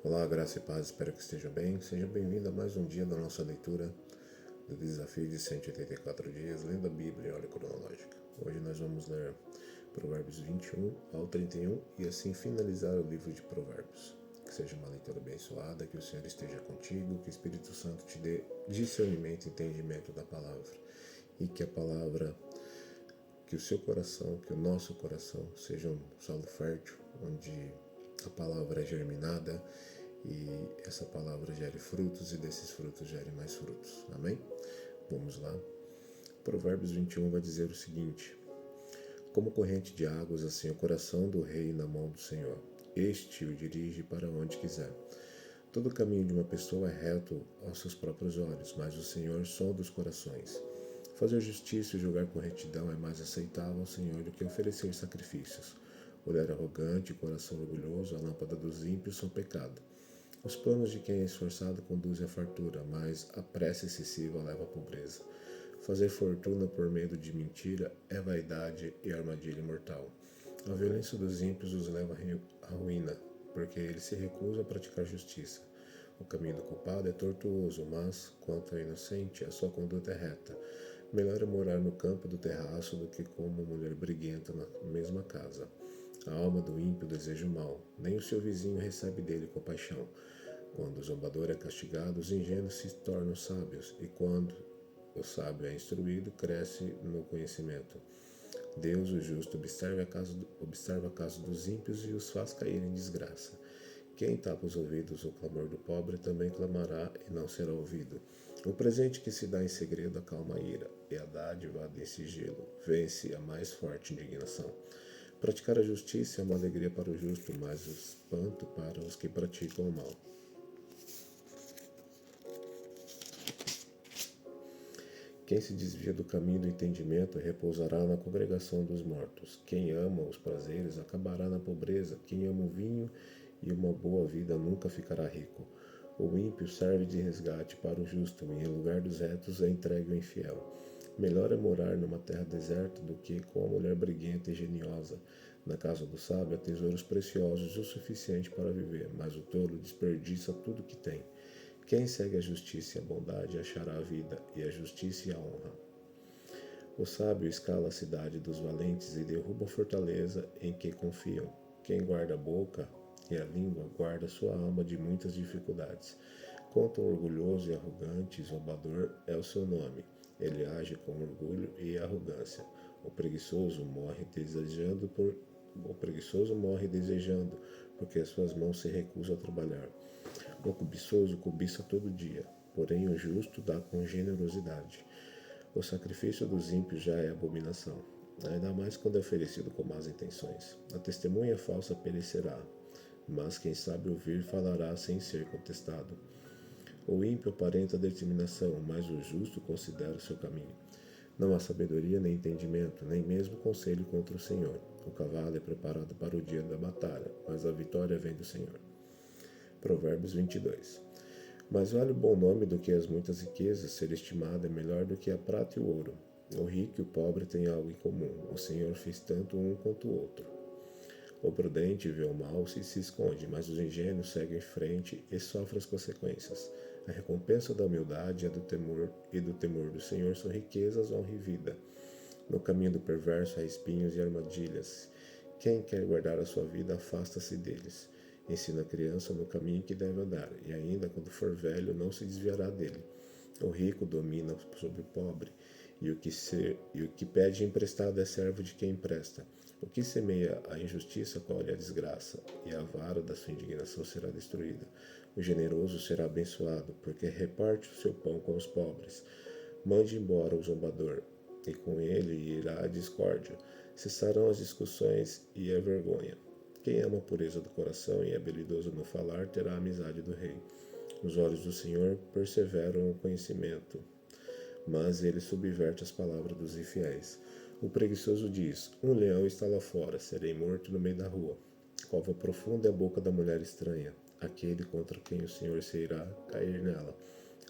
Olá, graça e paz, espero que esteja bem. Seja bem-vindo a mais um dia da nossa leitura do desafio de 184 dias, lendo a Bíblia em ordem cronológica. Hoje nós vamos ler Provérbios 21 ao 31 e assim finalizar o livro de Provérbios. Que seja uma leitura abençoada, que o Senhor esteja contigo, que o Espírito Santo te dê discernimento e entendimento da palavra e que a palavra, que o seu coração, que o nosso coração seja um solo fértil, onde a palavra é germinada e essa palavra gere frutos e desses frutos gere mais frutos. Amém? Vamos lá. Provérbios 21 vai dizer o seguinte: como corrente de águas, assim o coração do rei na mão do Senhor. Este o dirige para onde quiser. Todo o caminho de uma pessoa é reto aos seus próprios olhos, mas o Senhor sonda os corações. Fazer justiça e julgar com retidão é mais aceitável ao Senhor do que oferecer sacrifícios. Olhar arrogante e coração orgulhoso, a lâmpada dos ímpios são pecado. Os planos de quem é esforçado conduzem à fartura, mas a pressa excessiva leva à pobreza. Fazer fortuna por medo de mentira é vaidade e armadilha mortal. A violência dos ímpios os leva à ruína, porque eles se recusam a praticar justiça. O caminho do culpado é tortuoso, mas, quanto ao inocente, a sua conduta é reta. Melhor é morar no campo do terraço do que com uma mulher briguenta na mesma casa. A alma do ímpio deseja o mal, nem o seu vizinho recebe dele compaixão. Quando o zombador é castigado, os ingênuos se tornam sábios, e quando o sábio é instruído, cresce no conhecimento. Deus, o justo, observa a casa dos ímpios e os faz cair em desgraça. Quem tapa os ouvidos ao clamor do pobre também clamará e não será ouvido. O presente que se dá em segredo acalma a ira, e a dádiva em sigilo vence a mais forte indignação. Praticar a justiça é uma alegria para o justo, mas espanto para os que praticam o mal. Quem se desvia do caminho do entendimento repousará na congregação dos mortos. Quem ama os prazeres acabará na pobreza. Quem ama o vinho e uma boa vida nunca ficará rico. O ímpio serve de resgate para o justo, e em lugar dos retos é entregue o infiel. Melhor é morar numa terra deserta do que com a mulher briguenta e geniosa. Na casa do sábio há tesouros preciosos o suficiente para viver, mas o tolo desperdiça tudo que tem. Quem segue a justiça e a bondade achará a vida, e a justiça e a honra. O sábio escala a cidade dos valentes e derruba a fortaleza em que confiam. Quem guarda a boca e a língua guarda sua alma de muitas dificuldades. Quanto ao orgulhoso e arrogante, zombador é o seu nome. Ele age com orgulho e arrogância. O preguiçoso morre desejando, porque as suas mãos se recusam a trabalhar. O cobiçoso cobiça todo dia, porém o justo dá com generosidade. O sacrifício dos ímpios já é abominação, ainda mais quando é oferecido com más intenções. A testemunha falsa perecerá, mas quem sabe ouvir falará sem ser contestado. O ímpio aparenta determinação, mas o justo considera o seu caminho. Não há sabedoria nem entendimento, nem mesmo conselho contra o Senhor. O cavalo é preparado para o dia da batalha, mas a vitória vem do Senhor. Provérbios 22. Mais vale o bom nome do que as muitas riquezas, ser estimado é melhor do que a prata e o ouro. O rico e o pobre têm algo em comum, o Senhor fez tanto um quanto o outro. O prudente vê o mal e se esconde, mas os ingênuos seguem em frente e sofrem as consequências. A recompensa da humildade e do temor do Senhor são riquezas, honra e vida. No caminho do perverso há espinhos e armadilhas. Quem quer guardar a sua vida, afasta-se deles. Ensina a criança no caminho que deve andar, e ainda quando for velho não se desviará dele. O rico domina sobre o pobre, e o que pede emprestado é servo de quem empresta. O que semeia a injustiça colhe a desgraça, e a vara da sua indignação será destruída. O generoso será abençoado, porque reparte o seu pão com os pobres. Mande embora o zombador, e com ele irá a discórdia. Cessarão as discussões e a vergonha. Quem ama a pureza do coração e é habilidoso no falar terá a amizade do rei. Os olhos do Senhor perseveram o conhecimento, mas ele subverte as palavras dos infiéis. O preguiçoso diz: um leão está lá fora, serei morto no meio da rua. Cova profunda é a boca da mulher estranha, aquele contra quem o Senhor se irá cair nela.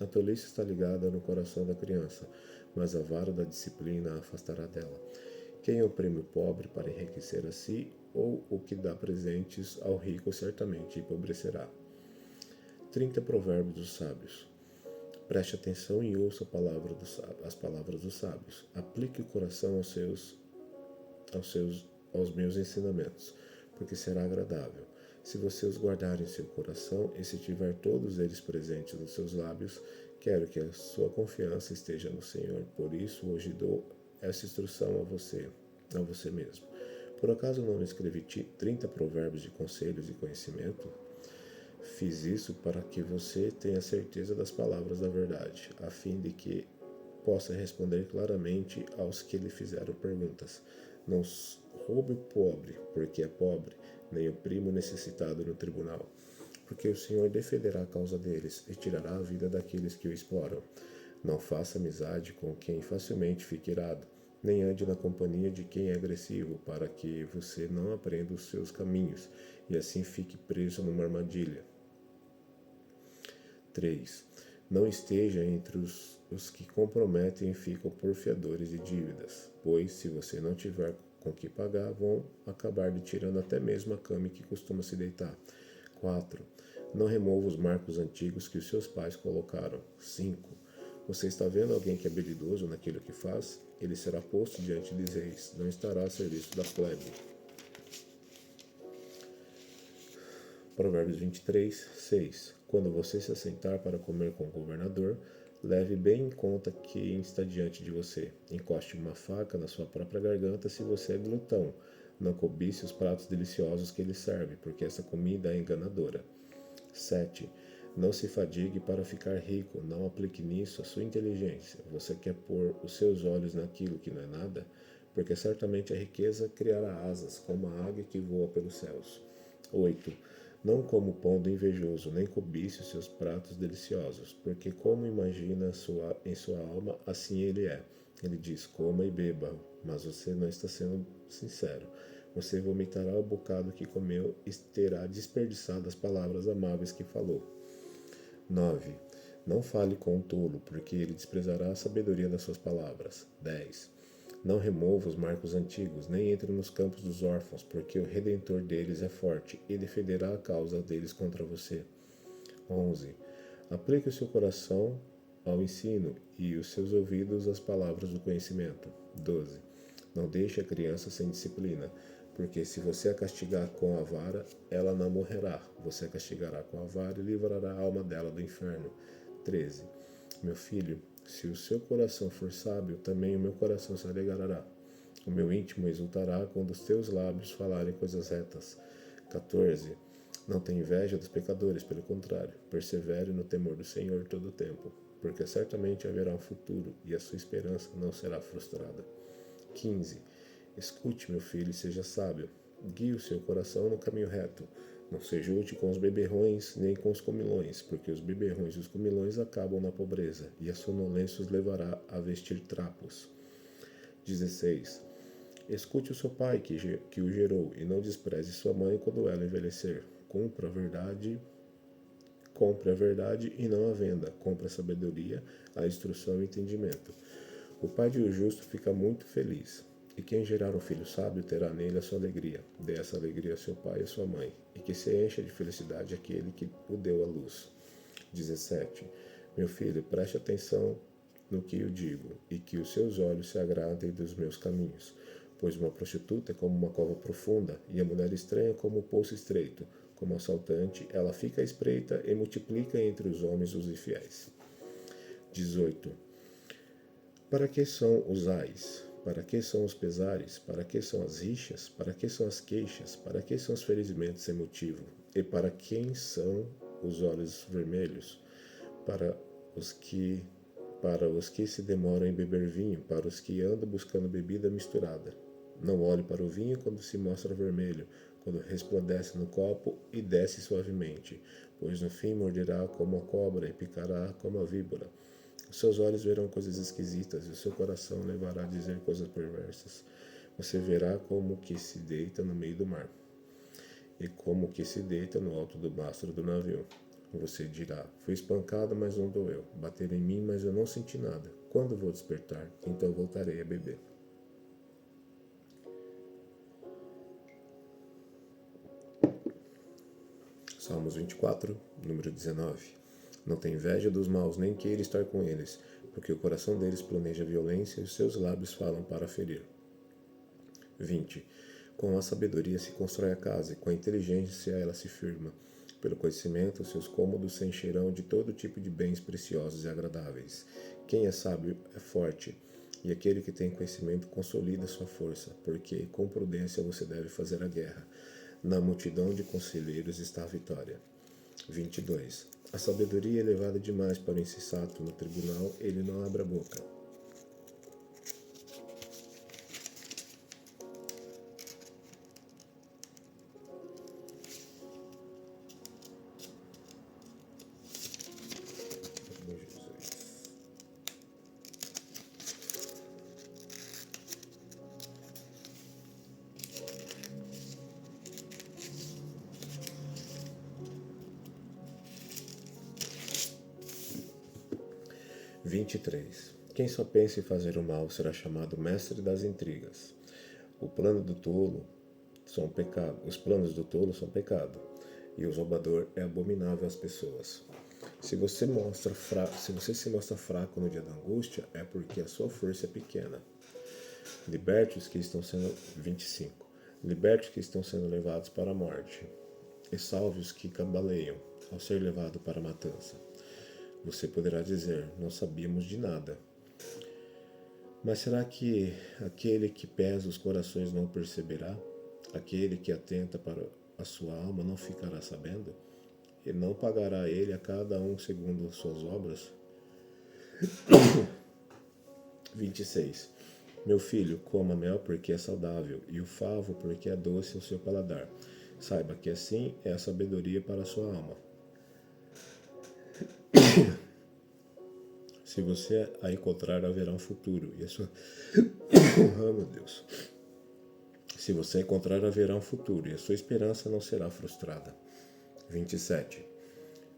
A tolice está ligada no coração da criança, mas a vara da disciplina a afastará dela. Quem oprime o pobre para enriquecer a si, ou o que dá presentes ao rico certamente empobrecerá. 30 provérbios dos sábios. Preste atenção e ouça as palavras dos sábios. Aplique o coração aos meus ensinamentos, porque será agradável. Se você os guardar em seu coração e se tiver todos eles presentes nos seus lábios, quero que a sua confiança esteja no Senhor. Por isso, hoje dou essa instrução a você mesmo. Por acaso não escrevi 30 provérbios de conselhos e conhecimento? Fiz isso para que você tenha certeza das palavras da verdade, a fim de que possa responder claramente aos que lhe fizeram perguntas. Não roube o pobre, porque é pobre, nem oprima o necessitado no tribunal, porque o Senhor defenderá a causa deles e tirará a vida daqueles que o exploram. Não faça amizade com quem facilmente fica irado, nem ande na companhia de quem é agressivo, para que você não aprenda os seus caminhos e assim fique preso numa armadilha. 3. Não esteja entre os que comprometem e ficam porfiadores de dívidas, pois, se você não tiver com que pagar, vão acabar lhe tirando até mesmo a cama em que costuma se deitar. 4. Não remova os marcos antigos que os seus pais colocaram. 5. Você está vendo alguém que é habilidoso naquilo que faz? Ele será posto diante dos reis, não estará a serviço da plebe. Provérbios 23, 6. Quando você se assentar para comer com o governador, leve bem em conta quem está diante de você. Encoste uma faca na sua própria garganta se você é glutão. Não cobice os pratos deliciosos que ele serve, porque essa comida é enganadora. 7. Não se fadigue para ficar rico, não aplique nisso a sua inteligência. Você quer pôr os seus olhos naquilo que não é nada? Porque certamente a riqueza criará asas, como a águia que voa pelos céus. 8. Não coma o pão do invejoso, nem cobice os seus pratos deliciosos, porque como imagina em sua alma, assim ele é. Ele diz, coma e beba, mas você não está sendo sincero. Você vomitará o bocado que comeu e terá desperdiçado as palavras amáveis que falou. 9. Não fale com o tolo, porque ele desprezará a sabedoria das suas palavras. 10. Não remova os marcos antigos, nem entre nos campos dos órfãos, porque o Redentor deles é forte e defenderá a causa deles contra você. 11. Aplique o seu coração ao ensino e os seus ouvidos às palavras do conhecimento. 12. Não deixe a criança sem disciplina, porque se você a castigar com a vara, ela não morrerá. Você a castigará com a vara e livrará a alma dela do inferno. 13. Meu filho, se o seu coração for sábio, também o meu coração se alegrará. O meu íntimo exultará quando os teus lábios falarem coisas retas. 14. Não tenha inveja dos pecadores, pelo contrário, persevere no temor do Senhor todo o tempo, porque certamente haverá um futuro e a sua esperança não será frustrada. 15. Escute, meu filho, e seja sábio. Guie o seu coração no caminho reto. Não se junte com os beberrões nem com os comilões, porque os beberrões e os comilões acabam na pobreza, e a sonolência os levará a vestir trapos. 16. Escute o seu pai que o gerou, e não despreze sua mãe quando ela envelhecer. Compre a verdade e não a venda. Compre a sabedoria, a instrução e o entendimento. O pai de um justo fica muito feliz, e quem gerar um filho sábio terá nele a sua alegria. Dê essa alegria a seu pai e a sua mãe, e que se encha de felicidade aquele que o deu à luz. 17. Meu filho, preste atenção no que eu digo, e que os seus olhos se agradem dos meus caminhos. Pois uma prostituta é como uma cova profunda, e a mulher estranha como um poço estreito. Como assaltante, ela fica à espreita e multiplica entre os homens os infiéis. 18. Para que são os ais? Para que são os pesares? Para que são as rixas? Para que são as queixas? Para que são os ferimentos sem motivo? E para quem são os olhos vermelhos? Para os que se demoram em beber vinho, para os que andam buscando bebida misturada. Não olhe para o vinho quando se mostra vermelho, quando resplandece no copo e desce suavemente, pois no fim morderá como a cobra e picará como a víbora. Os seus olhos verão coisas esquisitas e o seu coração levará a dizer coisas perversas. Você verá como que se deita no meio do mar e como que se deita no alto do mastro do navio. Você dirá, fui espancado, mas não doeu. Bateram em mim, mas eu não senti nada. Quando vou despertar? Então voltarei a beber. Salmos 24, número 19. Não tem inveja dos maus, nem queira estar com eles, porque o coração deles planeja violência e os seus lábios falam para ferir. 20. Com a sabedoria se constrói a casa, e com a inteligência ela se firma. Pelo conhecimento, seus cômodos se encherão de todo tipo de bens preciosos e agradáveis. Quem é sábio é forte, e aquele que tem conhecimento consolida sua força, porque com prudência você deve fazer a guerra. Na multidão de conselheiros está a vitória. 22. A sabedoria é elevada demais para o insensato, no tribunal ele não abre a boca. Jesus. 23. Quem só pensa em fazer o mal será chamado mestre das intrigas. O plano do tolo são pecado. Os planos do tolo são pecado, e o zombador é abominável às pessoas. Se você se mostra fraco no dia da angústia, é porque a sua força é pequena. Liberte os que estão sendo 25. Liberte os que estão sendo levados para a morte, e salve os que cambaleiam ao ser levado para a matança. Você poderá dizer, não sabíamos de nada. Mas será que aquele que pesa os corações não perceberá? Aquele que atenta para a sua alma não ficará sabendo? E não pagará ele a cada um segundo suas obras? 26. Meu filho, coma mel porque é saudável, e o favo porque é doce ao seu paladar. Saiba que assim é a sabedoria para a sua alma. Se você a encontrar, haverá um futuro, e a sua... oh, meu Deus. Se você a encontrar, haverá um futuro, e a sua esperança não será frustrada. 27.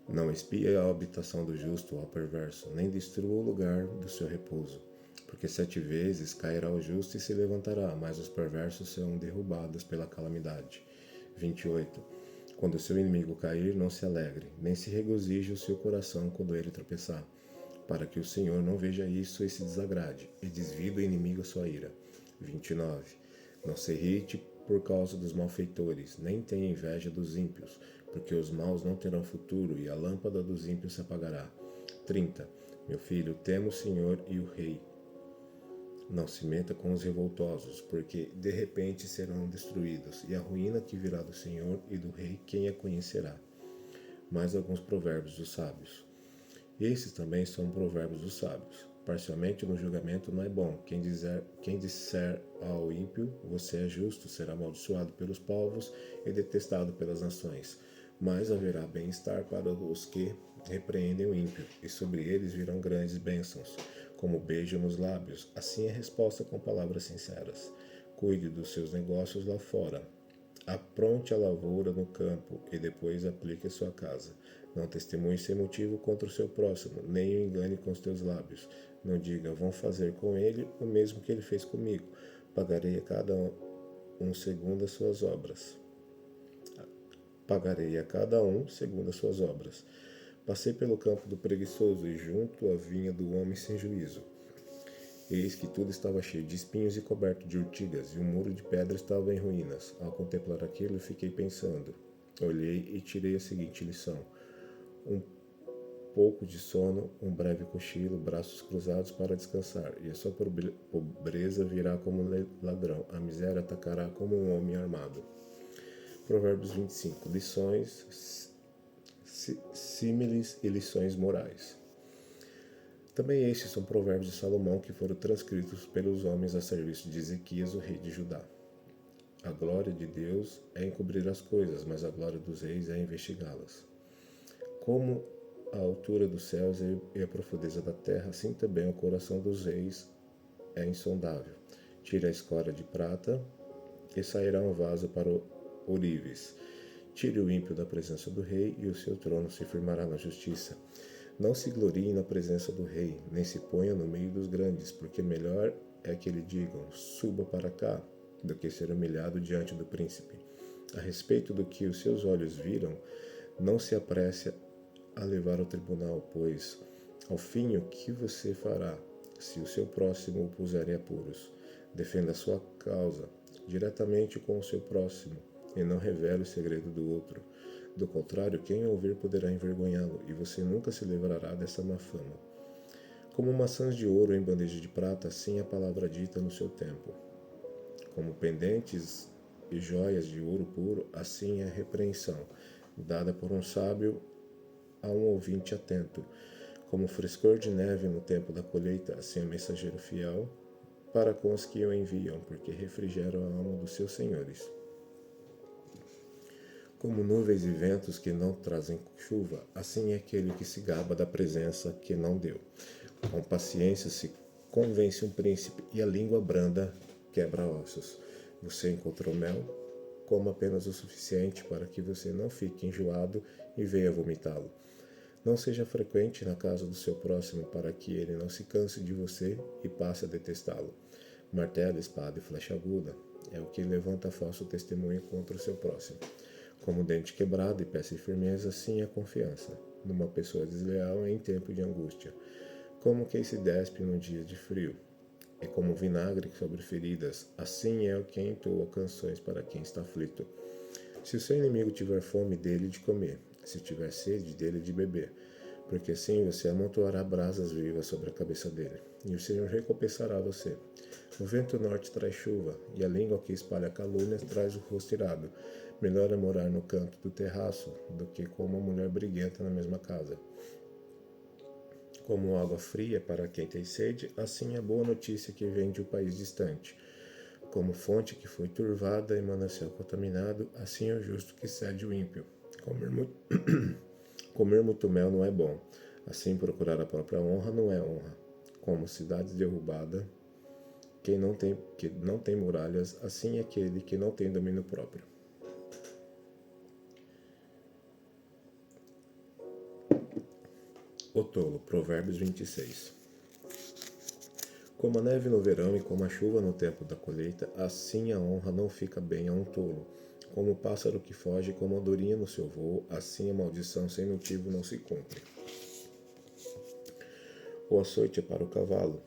Não espie a habitação do justo ou ao perverso, nem destrua o lugar do seu repouso. Porque 7 vezes cairá o justo e se levantará, mas os perversos serão derrubados pela calamidade. 28. Quando o seu inimigo cair, não se alegre, nem se regozije o seu coração quando ele tropeçar, para que o Senhor não veja isso e se desagrade, e desvie do inimigo a sua ira. 29. Não se irrite por causa dos malfeitores, nem tenha inveja dos ímpios, porque os maus não terão futuro, e a lâmpada dos ímpios se apagará. 30. Meu filho, tema o Senhor e o Rei. Não se meta com os revoltosos, porque de repente serão destruídos, e a ruína que virá do Senhor e do Rei, quem a conhecerá? Mais alguns provérbios dos sábios. Esses também são provérbios dos sábios. Parcialmente no julgamento não é bom. Quem disser ao ímpio, você é justo, será amaldiçoado pelos povos e detestado pelas nações. Mas haverá bem-estar para os que repreendem o ímpio, e sobre eles virão grandes bênçãos, como beijo nos lábios. Assim é a resposta com palavras sinceras. Cuide dos seus negócios lá fora. Apronte a lavoura no campo e depois aplique a sua casa. Não testemunhe sem motivo contra o seu próximo, nem o engane com os teus lábios. Não diga, vão fazer com ele o mesmo que ele fez comigo. Pagarei a cada um segundo as suas obras. Pagarei a cada um segundo as suas obras. Passei pelo campo do preguiçoso e junto à vinha do homem sem juízo. Eis que tudo estava cheio de espinhos e coberto de urtigas, e um muro de pedra estava em ruínas. Ao contemplar aquilo, fiquei pensando. Olhei e tirei a seguinte lição. Um pouco de sono, um breve cochilo, braços cruzados para descansar, e a sua pobreza virá como ladrão, a miséria atacará como um homem armado. Provérbios 25. Lições, símiles e lições morais. Também estes são provérbios de Salomão que foram transcritos pelos homens a serviço de Ezequias, o rei de Judá. A glória de Deus é encobrir as coisas, mas a glória dos reis é investigá-las. Como a altura dos céus e a profundeza da terra, assim também o coração dos reis é insondável. Tire a escória de prata e sairá um vaso para ourives. Tire o ímpio da presença do rei e o seu trono se firmará na justiça. Não se glorie na presença do rei, nem se ponha no meio dos grandes, porque melhor é que lhe digam, suba para cá, do que ser humilhado diante do príncipe. A respeito do que os seus olhos viram, Não se apresse a levar ao tribunal, pois, ao fim, o que você fará se o seu próximo o puser em apuros? Defenda a sua causa diretamente com o seu próximo e não revele o segredo do outro. Do contrário, quem ouvir poderá envergonhá-lo e você nunca se livrará dessa má fama. Como maçãs de ouro em bandeja de prata, assim a palavra dita no seu tempo. Como pendentes e joias de ouro puro, assim é a repreensão, dada por um sábio a um ouvinte atento. Como frescor de neve no tempo da colheita, assim é o mensageiro fiel para com os que o enviam, porque refrigeram a alma dos seus senhores. Como nuvens e ventos que não trazem chuva, assim é aquele que se gaba da presença que não deu. Com paciência se convence um príncipe, e a língua branda quebra ossos. Você encontrou mel? Coma apenas o suficiente para que você não fique enjoado e venha vomitá-lo. Não seja frequente na casa do seu próximo para que ele não se canse de você e passe a detestá-lo. Martelo, espada e flecha aguda é o que levanta falso testemunho contra o seu próximo. Como dente quebrado e peça de firmeza, assim é a confiança numa pessoa desleal em tempo de angústia. Como quem se despe num dia de frio, é como vinagre sobre feridas, assim é o que entoa canções para quem está aflito. Se o seu inimigo tiver fome, dele de comer, se tiver sede, dele de beber, porque assim você amontoará brasas vivas sobre a cabeça dele, e o Senhor recompensará você. O vento norte traz chuva, e a língua que espalha calúnias traz o rosto irado. Melhor é morar no canto do terraço do que com uma mulher briguenta na mesma casa. Como água fria para quem tem sede, assim é boa notícia que vem de um país distante. Como fonte que foi turvada e manancial contaminado, assim é o justo que cede o ímpio. Comer muito mel não é bom, assim procurar a própria honra não é honra. Como cidade derrubada, que não tem muralhas, assim é aquele que não tem domínio próprio. O tolo, Provérbios 26. Como a neve no verão e como a chuva no tempo da colheita, assim a honra não fica bem a um tolo. Como o pássaro que foge, como a andorinha no seu voo, assim a maldição sem motivo não se cumpre. O açoite é para o cavalo,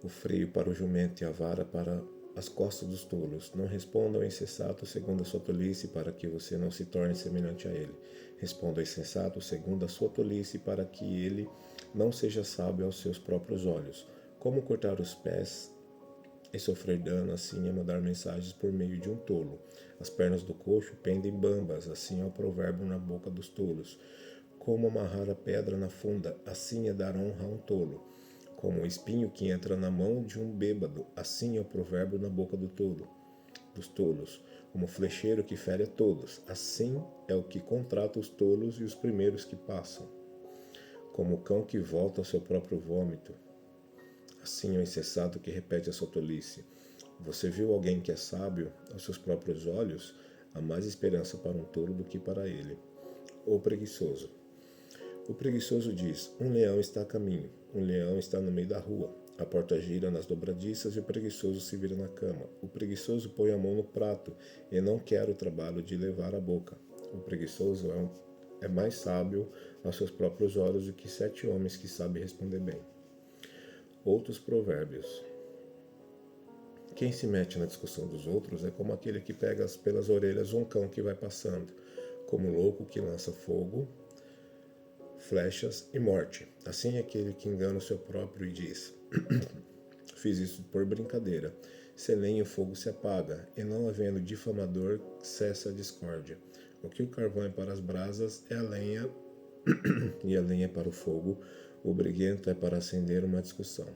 o freio para o jumento e a vara para as costas dos tolos. Não responda ao insensato segundo a sua tolice, para que você não se torne semelhante a ele. Responda ao insensato segundo a sua tolice, para que ele não seja sábio aos seus próprios olhos. Como cortar os pés e sofrer dano, assim é mandar mensagens por meio de um tolo. As pernas do coxo pendem bambas, assim é o provérbio na boca dos tolos. Como amarrar a pedra na funda, assim é dar honra a um tolo. Como o espinho que entra na mão de um bêbado, assim é o provérbio na boca dos tolos. Como o flecheiro que fere a todos, assim é o que contrata os tolos e os primeiros que passam. Como o cão que volta ao seu próprio vômito, assim é o insensato que repete a sua tolice. Você viu alguém que é sábio aos seus próprios olhos? Há mais esperança para um tolo do que para ele. O preguiçoso. O preguiçoso diz: um leão está a caminho, um leão está no meio da rua. A porta gira nas dobradiças e o preguiçoso se vira na cama. O preguiçoso põe a mão no prato e não quer o trabalho de levar à boca. O preguiçoso é mais sábio aos seus próprios olhos do que 7 homens que sabem responder bem. Outros provérbios. Quem se mete na discussão dos outros é como aquele que pega pelas orelhas um cão que vai passando, como louco que lança fogo, flechas e morte. Assim é aquele que engana o seu próprio e diz: fiz isso por brincadeira. Se lenha o fogo se apaga, e não havendo difamador, cessa a discórdia. O que o carvão é para as brasas é a lenha, e a lenha é para o fogo. O briguento é para acender uma discussão.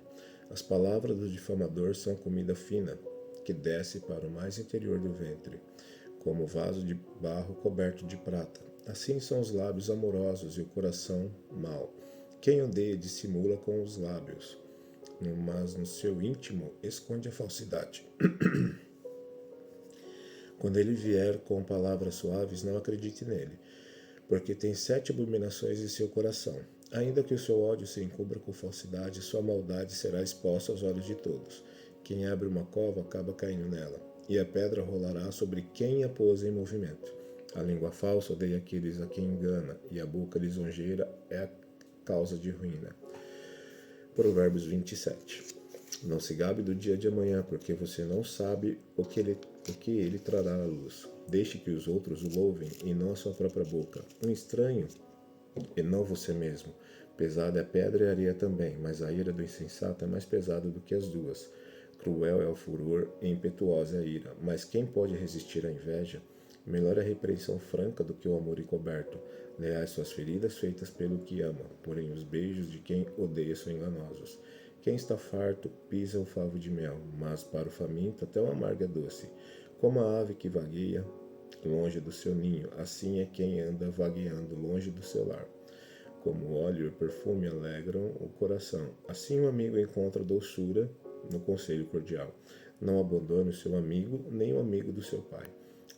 As palavras do difamador são comida fina, que desce para o mais interior do ventre, como vaso de barro coberto de prata. Assim são os lábios amorosos e o coração mau. Quem odeia dissimula com os lábios, mas no seu íntimo esconde a falsidade. Quando ele vier com palavras suaves, não acredite nele, porque tem 7 abominações em seu coração. Ainda que o seu ódio se encubra com falsidade, sua maldade será exposta aos olhos de todos. Quem abre uma cova acaba caindo nela, e a pedra rolará sobre quem a pôs em movimento. A língua falsa odeia aqueles a quem engana, e a boca lisonjeira é a causa de ruína. Provérbios 27. Não se gabe do dia de amanhã, porque você não sabe o que ele trará à luz. Deixe que os outros o louvem, e não a sua própria boca. Um estranho, e não você mesmo. Pesada é a pedra e a areia também, mas a ira do insensato é mais pesada do que as duas. Cruel é o furor e impetuosa é a ira, mas quem pode resistir à inveja? Melhor a repreensão franca do que o amor encoberto. Leais suas feridas feitas pelo que ama, porém os beijos de quem odeia são enganosos. Quem está farto pisa o favo de mel, mas para o faminto até o amargo é doce. Como a ave que vagueia longe do seu ninho, assim é quem anda vagueando longe do seu lar. Como o óleo e o perfume alegram o coração, assim o amigo encontra doçura no conselho cordial. Não abandone o seu amigo, nem o amigo do seu pai.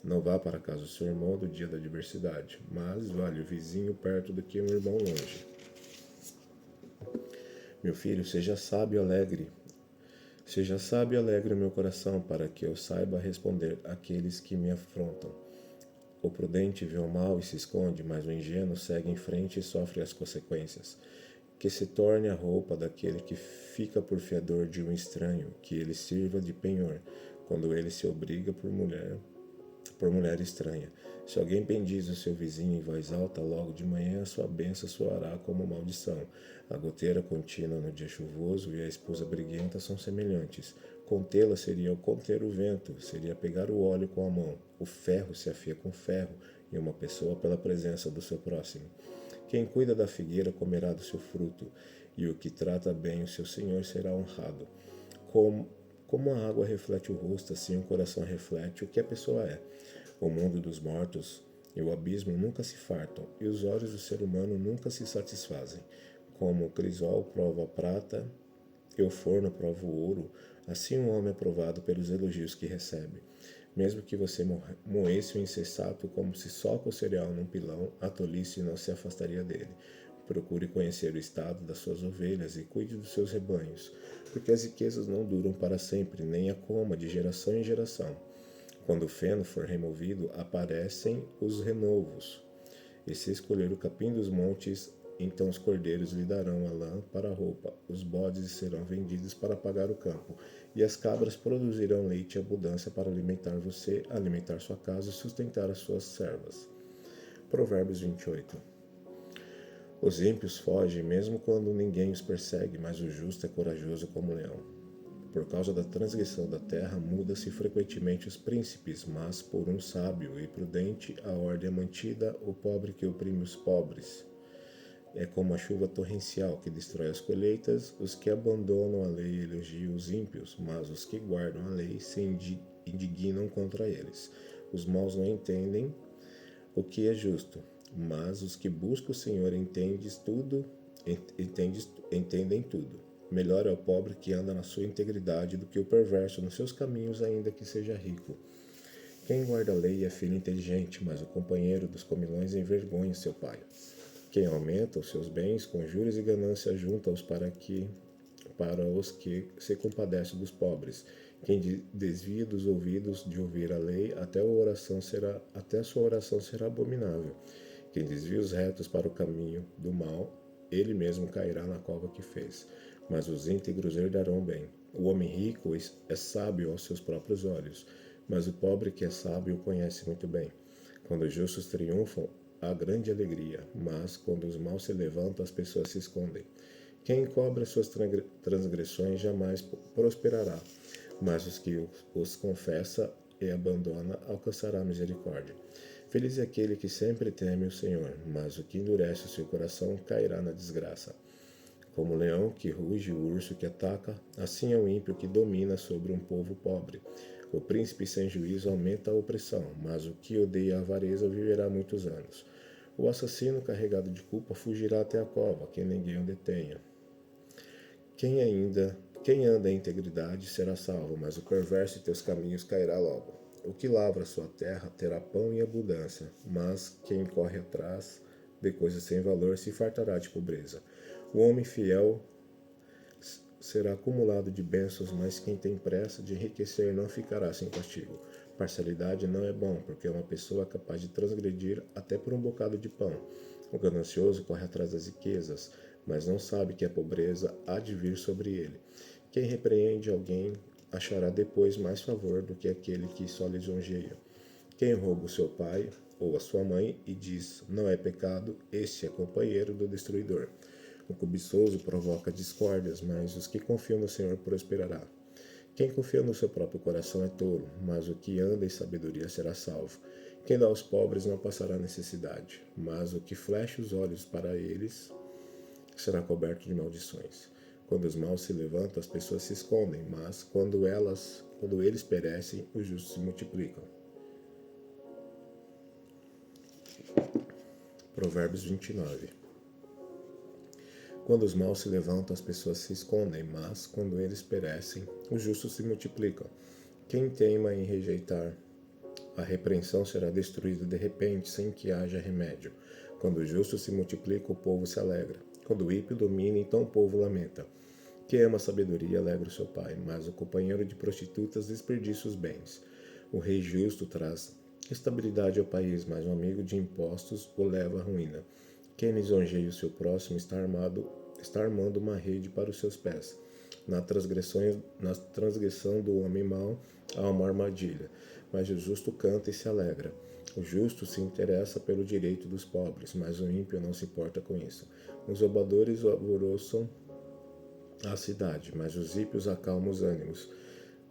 Não vá para a casa do seu irmão do dia da adversidade, mas vale o vizinho perto do que um irmão longe. Meu filho, seja sábio e alegre. Seja sábio e alegre o meu coração, para que eu saiba responder àqueles que me afrontam. O prudente vê o mal e se esconde, mas o ingênuo segue em frente e sofre as consequências. Que se torne a roupa daquele que fica por fiador de um estranho, que ele sirva de penhor, quando ele se obriga por mulher estranha. Se alguém bendiz o seu vizinho em voz alta, logo de manhã a sua bênção soará como maldição. A goteira contínua no dia chuvoso e a esposa briguenta são semelhantes. Contê-la seria conter o vento, seria pegar o óleo com a mão. O ferro se afia com ferro, e uma pessoa pela presença do seu próximo. Quem cuida da figueira comerá do seu fruto, e o que trata bem o seu senhor será honrado. Como a água reflete o rosto, assim o coração reflete o que a pessoa é. O mundo dos mortos e o abismo nunca se fartam, e os olhos do ser humano nunca se satisfazem. Como o crisol prova a prata e o forno prova o ouro, assim o homem é provado pelos elogios que recebe. Mesmo que você moesse o insensato como se soca o cereal num pilão, a tolice não se afastaria dele. Procure conhecer o estado das suas ovelhas e cuide dos seus rebanhos, porque as riquezas não duram para sempre, nem a coma de geração em geração. Quando o feno for removido, aparecem os renovos. E se escolher o capim dos montes, então os cordeiros lhe darão a lã para a roupa, os bodes serão vendidos para pagar o campo, e as cabras produzirão leite em abundância para alimentar você, alimentar sua casa e sustentar as suas servas. Provérbios 28. Os ímpios fogem mesmo quando ninguém os persegue, mas o justo é corajoso como um leão. Por causa da transgressão da terra, muda-se frequentemente os príncipes, mas por um sábio e prudente a ordem é mantida, o pobre que oprime os pobres. É como a chuva torrencial que destrói as colheitas, os que abandonam a lei elogiam os ímpios, mas os que guardam a lei se indignam contra eles. Os maus não entendem o que é justo, mas os que buscam o Senhor entendem tudo. Melhor é o pobre que anda na sua integridade do que o perverso nos seus caminhos, ainda que seja rico. Quem guarda a lei é filho inteligente, mas o companheiro dos comilões envergonha seu pai. Quem aumenta os seus bens com juros e ganância junta-os para os que se compadecem dos pobres. Quem desvia dos ouvidos de ouvir a lei, até a sua oração será abominável. Quem desvia os retos para o caminho do mal, ele mesmo cairá na cova que fez. Mas os íntegros herdarão bem. O homem rico é sábio aos seus próprios olhos, mas o pobre que é sábio o conhece muito bem. Quando os justos triunfam, há grande alegria, mas quando os maus se levantam, as pessoas se escondem. Quem encobre as suas transgressões jamais prosperará, mas os que os confessa e abandona alcançará misericórdia. Feliz é aquele que sempre teme o Senhor, mas o que endurece o seu coração cairá na desgraça. Como o leão que ruge, o urso que ataca, assim é o ímpio que domina sobre um povo pobre. O príncipe sem juízo aumenta a opressão, mas o que odeia a avareza viverá muitos anos. O assassino carregado de culpa fugirá até a cova, que ninguém o detenha. Quem anda em integridade será salvo, mas o perverso em teus caminhos cairá logo. O que lavra sua terra terá pão em abundância, mas quem corre atrás de coisas sem valor se fartará de pobreza. O homem fiel será acumulado de bênçãos, mas quem tem pressa de enriquecer não ficará sem castigo. Parcialidade não é bom, porque uma pessoa é capaz de transgredir até por um bocado de pão. O ganancioso corre atrás das riquezas, mas não sabe que a pobreza há de vir sobre ele. Quem repreende alguém achará depois mais favor do que aquele que só lisonjeia. Quem rouba o seu pai ou a sua mãe e diz, não é pecado, este é companheiro do destruidor. O cobiçoso provoca discórdias, mas os que confiam no Senhor prosperará. Quem confia no seu próprio coração é tolo, mas o que anda em sabedoria será salvo. Quem dá aos pobres não passará necessidade, mas o que flecha os olhos para eles será coberto de maldições. Quando os maus se levantam, as pessoas se escondem, mas quando eles perecem, os justos se multiplicam. Provérbios 29. Quando os maus se levantam, as pessoas se escondem, mas quando eles perecem, os justos se multiplicam. Quem teima em rejeitar a repreensão será destruído de repente, sem que haja remédio. Quando o justo se multiplica, o povo se alegra. Quando o ímpio domina, então o povo lamenta. Quem ama a sabedoria alegra o seu pai, mas o companheiro de prostitutas desperdiça os bens. O rei justo traz estabilidade ao país, mas um amigo de impostos o leva à ruína. Quem lisonjeia o seu próximo está armando uma rede para os seus pés. Na transgressão do homem mau há uma armadilha, mas o justo canta e se alegra. O justo se interessa pelo direito dos pobres, mas o ímpio não se importa com isso. Os roubadores alvoroçam a cidade, mas os ímpios acalmam os ânimos.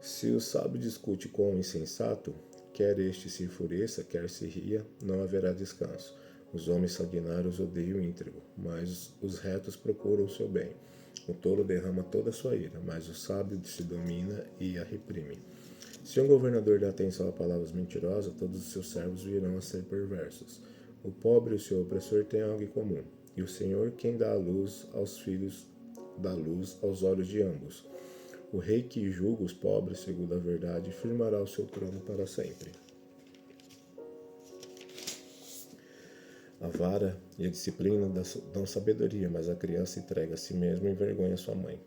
Se o sábio discute com o insensato, quer este se enfureça, quer se ria, não haverá descanso. Os homens sanguinários odeiam o íntegro, mas os retos procuram o seu bem. O tolo derrama toda a sua ira, mas o sábio se domina e a reprime. Se um governador dá atenção a palavras mentirosas, todos os seus servos virão a ser perversos. O pobre e o seu opressor têm algo em comum, e o Senhor, quem dá a luz aos filhos, dá luz aos olhos de ambos. O rei que julga os pobres segundo a verdade firmará o seu trono para sempre. A vara e a disciplina dão sabedoria, mas a criança entrega a si mesma e envergonha sua mãe.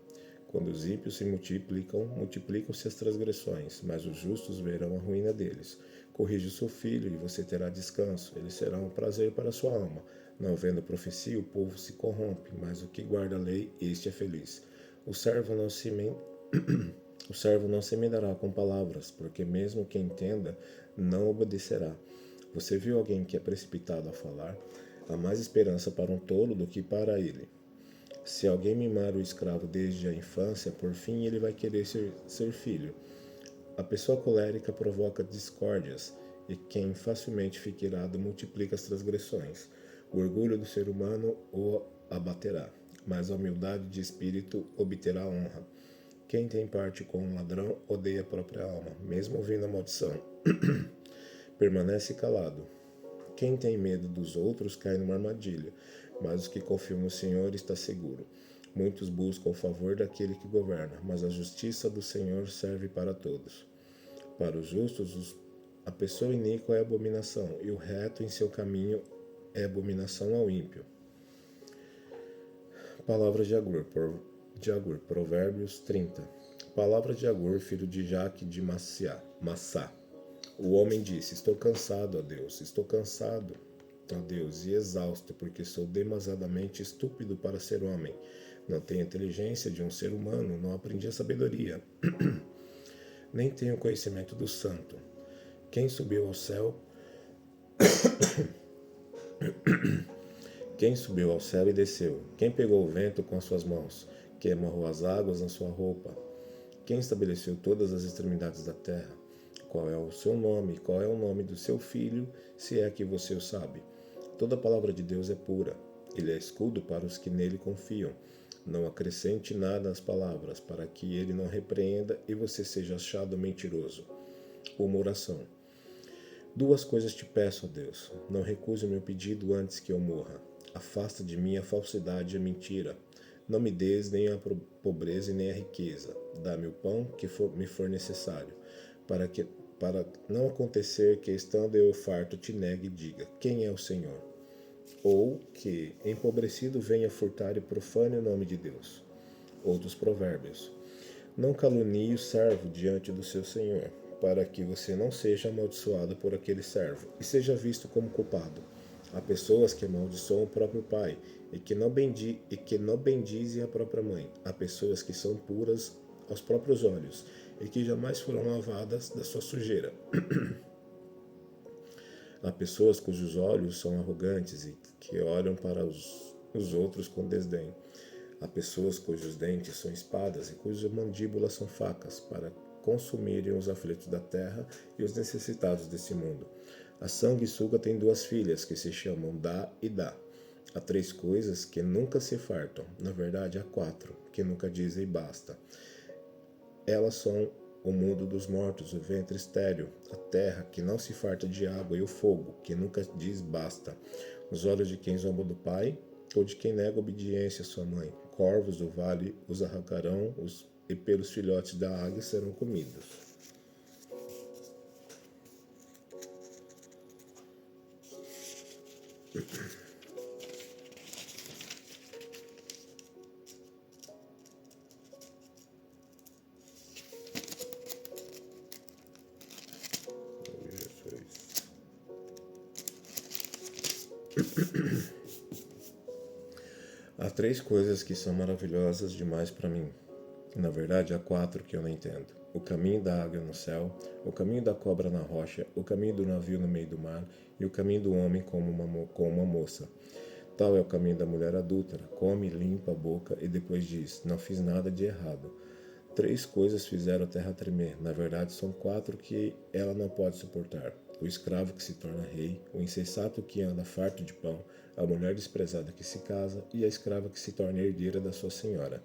Quando os ímpios se multiplicam, multiplicam-se as transgressões, mas os justos verão a ruína deles. Corrija o seu filho e você terá descanso, ele será um prazer para a sua alma. Não havendo profecia, o povo se corrompe, mas o que guarda a lei, este é feliz. O servo não se emendará com palavras, porque mesmo que entenda, não obedecerá. Você viu alguém que é precipitado a falar? Há mais esperança para um tolo do que para ele. Se alguém mimar o escravo desde a infância, por fim ele vai querer ser filho. A pessoa colérica provoca discórdias, e quem facilmente fica irado multiplica as transgressões. O orgulho do ser humano o abaterá, mas a humildade de espírito obterá honra. Quem tem parte com um ladrão odeia a própria alma, mesmo ouvindo a maldição. Permanece calado. Quem tem medo dos outros cai numa armadilha, mas os que confiam no Senhor está seguro. Muitos buscam o favor daquele que governa, mas a justiça do Senhor serve para todos. Para os justos, a pessoa iníqua é abominação, e o reto em seu caminho é abominação ao ímpio. Palavras de Agur, Provérbios 30. Palavras de Agur, filho de Jaque de Massá. O homem disse, estou cansado, ó Deus, e exausto, porque sou demasiadamente estúpido para ser homem. Não tenho a inteligência de um ser humano, não aprendi a sabedoria, nem tenho conhecimento do santo. Quem subiu ao céu? Quem subiu ao céu e desceu? Quem pegou o vento com as suas mãos? Quem amarrou as águas na sua roupa? Quem estabeleceu todas as extremidades da terra? Qual é o seu nome? Qual é o nome do seu filho, se é que você o sabe? Toda a palavra de Deus é pura. Ele é escudo para os que nele confiam. Não acrescente nada às palavras, para que ele não repreenda e você seja achado mentiroso. Uma oração. Duas coisas te peço, ó Deus. Não recuse o meu pedido antes que eu morra. Afasta de mim a falsidade e a mentira. Não me des nem a pobreza e nem a riqueza. Dá-me o pão que me for necessário, para não acontecer que, estando eu farto, te negue e diga, quem é o Senhor? Ou que, empobrecido, venha furtar e profane o nome de Deus. Outros provérbios. Não calunie o servo diante do seu senhor, para que você não seja amaldiçoado por aquele servo e seja visto como culpado. Há pessoas que amaldiçoam o próprio pai e que não bendizem a própria mãe. Há pessoas que são puras aos próprios olhos e que jamais foram lavadas da sua sujeira. Há pessoas cujos olhos são arrogantes e que olham para os outros com desdém. Há pessoas cujos dentes são espadas e cujas mandíbulas são facas, para consumirem os aflitos da terra e os necessitados deste mundo. A sanguessuga tem duas filhas, que se chamam Dá e Dá. Há três coisas que nunca se fartam. Na verdade, há quatro, que nunca dizem basta. Elas são o mundo dos mortos, o ventre estéril, a terra que não se farta de água e o fogo, que nunca diz basta. Os olhos de quem zomba do pai ou de quem nega obediência à sua mãe. Corvos do vale os arrancarão e pelos filhotes da águia serão comidos. Há três coisas que são maravilhosas demais para mim. Na verdade, há quatro que eu não entendo. O caminho da águia no céu, o caminho da cobra na rocha, o caminho do navio no meio do mar e o caminho do homem com uma moça. Tal é o caminho da mulher adúltera. Come, limpa a boca e depois diz, não fiz nada de errado. Três coisas fizeram a terra tremer. Na verdade, são quatro que ela não pode suportar. O escravo que se torna rei, o insensato que anda farto de pão, a mulher desprezada que se casa e a escrava que se torna herdeira da sua senhora.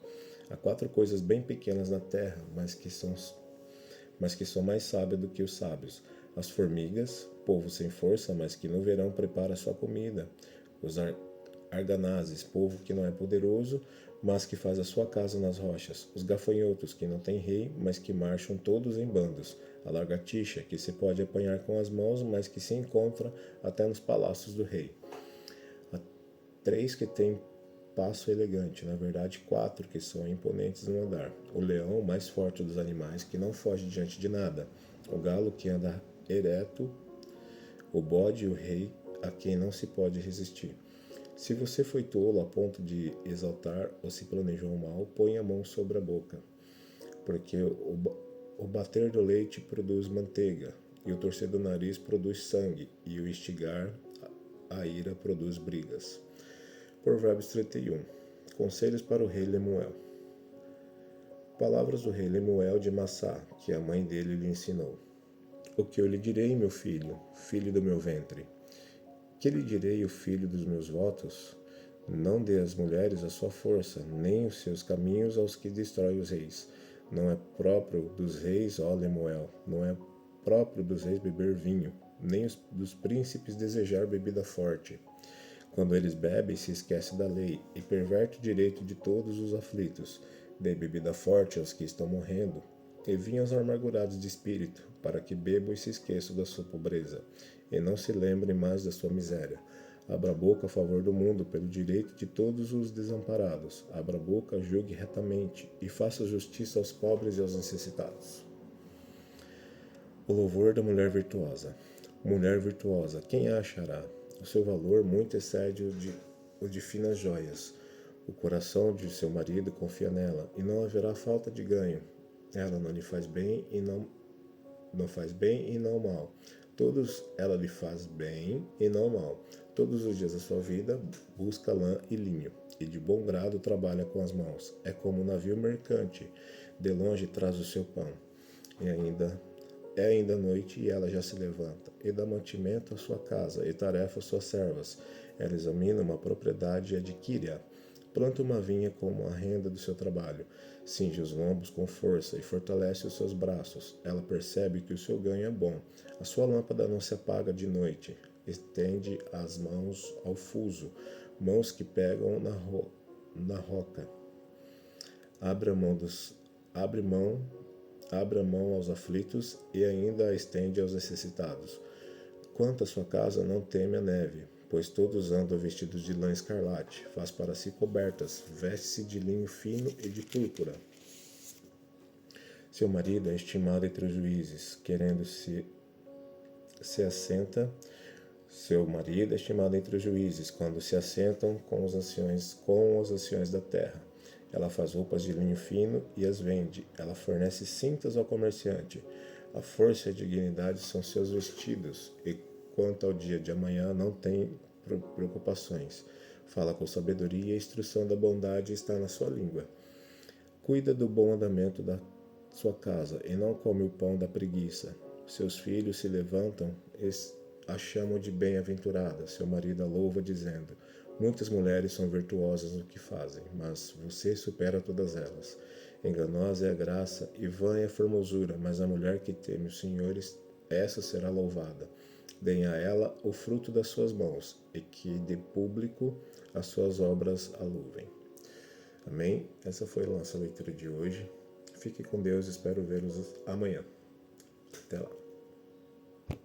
Há quatro coisas bem pequenas na terra, mas que são mais sábias do que os sábios. As formigas, povo sem força, mas que no verão prepara sua comida. Os arganazes, povo que não é poderoso, mas que faz a sua casa nas rochas. Os gafanhotos, que não têm rei, mas que marcham todos em bandos. A lagartixa, que se pode apanhar com as mãos, mas que se encontra até nos palácios do rei. Há três que têm passo elegante, na verdade quatro que são imponentes no andar. O leão, o mais forte dos animais, que não foge diante de nada. O galo, que anda ereto. O bode e o rei, a quem não se pode resistir. Se você foi tolo a ponto de exaltar ou se planejou mal, põe a mão sobre a boca, porque o bater do leite produz manteiga, e o torcer do nariz produz sangue, e o instigar a ira produz brigas. Provérbios 31. Conselhos para o rei Lemuel. Palavras do rei Lemuel de Massá, que a mãe dele lhe ensinou. O que eu lhe direi, meu filho, filho do meu ventre? Que lhe direi, o filho dos meus votos? Não dê às mulheres a sua força, nem os seus caminhos aos que destroem os reis. Não é próprio dos reis, ó Lemuel, não é próprio dos reis beber vinho, nem dos príncipes desejar bebida forte. Quando eles bebem, se esquece da lei e perverte o direito de todos os aflitos. Dê bebida forte aos que estão morrendo, e vinho aos amargurados de espírito, para que bebam e se esqueçam da sua pobreza, e não se lembrem mais da sua miséria. Abra a boca a favor do mundo, pelo direito de todos os desamparados. Abra a boca, julgue retamente, e faça justiça aos pobres e aos necessitados. O louvor da mulher virtuosa. Mulher virtuosa, quem a achará? O seu valor muito excede o de finas joias. O coração de seu marido confia nela, e não haverá falta de ganho. Ela não lhe faz bem e não faz bem e não mal. Ela lhe faz bem e não mal. Todos os dias da sua vida busca lã e linho, e de bom grado trabalha com as mãos. É como um navio mercante, de longe traz o seu pão. É ainda noite e ela já se levanta, e dá mantimento à sua casa, e tarefa às suas servas. Ela examina uma propriedade e adquire-a. Planta uma vinha como a renda do seu trabalho. Cinge os lombos com força e fortalece os seus braços. Ela percebe que o seu ganho é bom. A sua lâmpada não se apaga de noite. Estende as mãos ao fuso, mãos que pegam na roca. Abre a mão aos aflitos e ainda a estende aos necessitados. Quanto à sua casa, não teme a neve, pois todos andam vestidos de lã escarlate, faz para si cobertas, veste-se de linho fino e de púrpura. Seu marido é estimado entre os juízes, querendo se assenta. Seu marido é estimado entre os juízes, quando se assentam com os anciões da terra. Ela faz roupas de linho fino e as vende. Ela fornece cintas ao comerciante. A força e a dignidade são seus vestidos, e quanto ao dia de amanhã não tem preocupações. Fala com sabedoria e a instrução da bondade está na sua língua. Cuida do bom andamento da sua casa e não come o pão da preguiça. Seus filhos se levantam e a chamam de bem-aventurada. Seu marido a louva, dizendo: muitas mulheres são virtuosas no que fazem, mas você supera todas elas. Enganosa é a graça e vã é a formosura, mas a mulher que teme os senhores, essa será louvada. Deem a ela o fruto das suas mãos, e que de público as suas obras a louvem. Amém? Essa foi a nossa leitura de hoje. Fique com Deus, espero vê-los amanhã. Até lá.